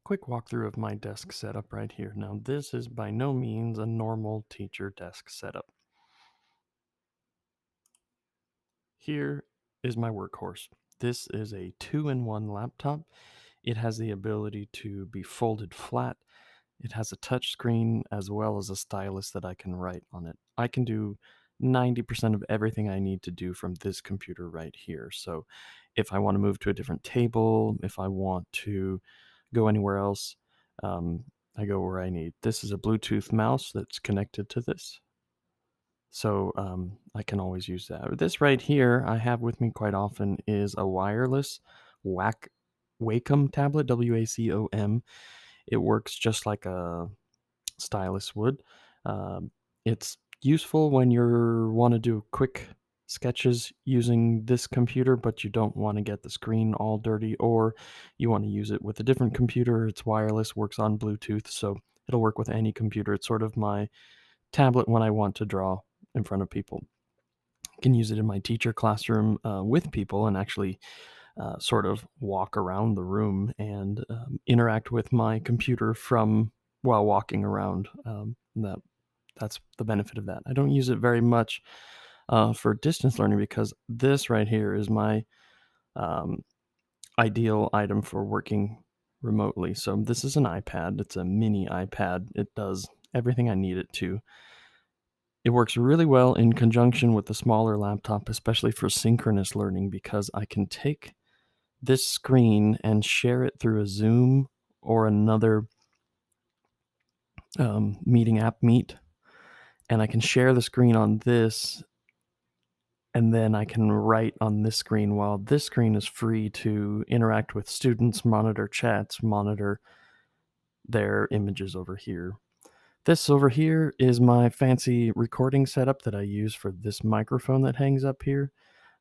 Quick walkthrough of my desk setup right here. Now, this is by no means a normal teacher desk setup. Here is my workhorse. This is a two-in-one laptop. It has the ability to be folded flat. It has a touch screen as well as a stylus that I can write on it. I can do 90% of everything I need to do from this computer right here. So if I want to move to a different table, if I want to go anywhere else, um, I go where I need. This is a Bluetooth mouse that's connected to this. So I can always use that. This right here I have with me quite often is a wireless Wacom tablet, WACOM. It works just like a stylus would. It's useful when you want to do quick sketches using this computer, but you don't want to get the screen all dirty, or you want to use it with a different computer. It's wireless, works on Bluetooth, so it'll work with any computer. It's sort of my tablet when I want to draw in front of people. I can use it in my teacher classroom with people and actually sort of walk around the room and interact with my computer from while walking around. That's the benefit of that. I don't use it very much for distance learning because this right here is my um, ideal item for working remotely. So this is an iPad. It's a mini iPad. It does everything I need it to. It works really well in conjunction with the smaller laptop, especially for synchronous learning, because I can take this screen and share it through a Zoom or another meeting app, Meet, and I can share the screen on this, and then I can write on this screen while this screen is free to interact with students, monitor chats, monitor their images over here. This over here is my fancy recording setup that I use for this microphone that hangs up here.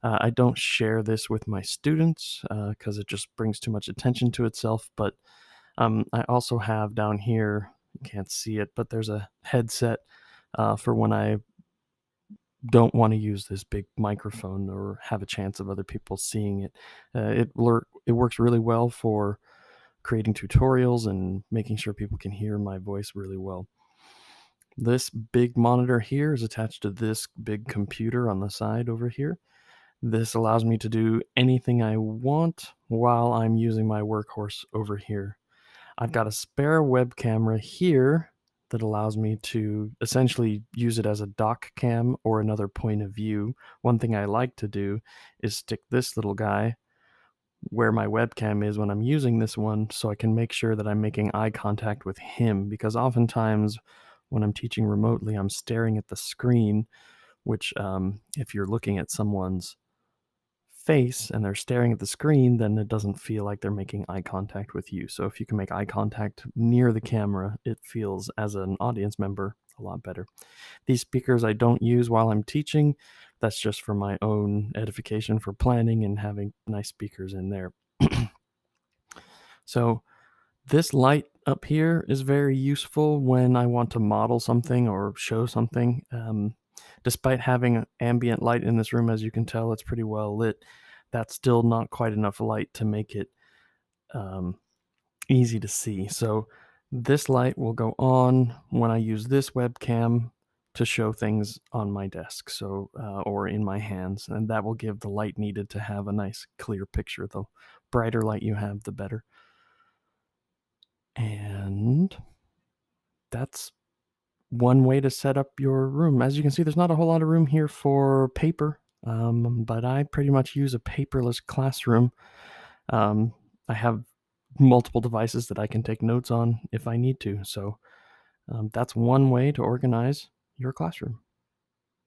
I don't share this with my students because it just brings too much attention to itself, but I also have down here, you can't see it, but there's a headset for when I don't want to use this big microphone or have a chance of other people seeing it. It works really well for creating tutorials and making sure people can hear my voice really well. This big monitor here is attached to this big computer on the side over here. This allows me to do anything I want while I'm using my workhorse over here. I've got a spare web camera here that allows me to essentially use it as a dock cam or another point of view. One thing I like to do is stick this little guy where my webcam is when I'm using this one so I can make sure that I'm making eye contact with him, because oftentimes when I'm teaching remotely, I'm staring at the screen, which if you're looking at someone's face and they're staring at the screen, then it doesn't feel like they're making eye contact with you. So if you can make eye contact near the camera, it feels as an audience member a lot better. These speakers I don't use while I'm teaching. That's just for my own edification for planning and having nice speakers in there. So this light up here is very useful when I want to model something or show something. Despite having ambient light in this room, as you can tell, it's pretty well lit. That's still not quite enough light to make it um, easy to see. So this light will go on when I use this webcam to show things on my desk, so or in my hands, and that will give the light needed to have a nice clear picture. The brighter light you have, the better. And that's one way to set up your room. As you can see, there's not a whole lot of room here for paper, but I pretty much use a paperless classroom. Um, I have multiple devices that I can take notes on if I need to. So that's one way to organize your classroom.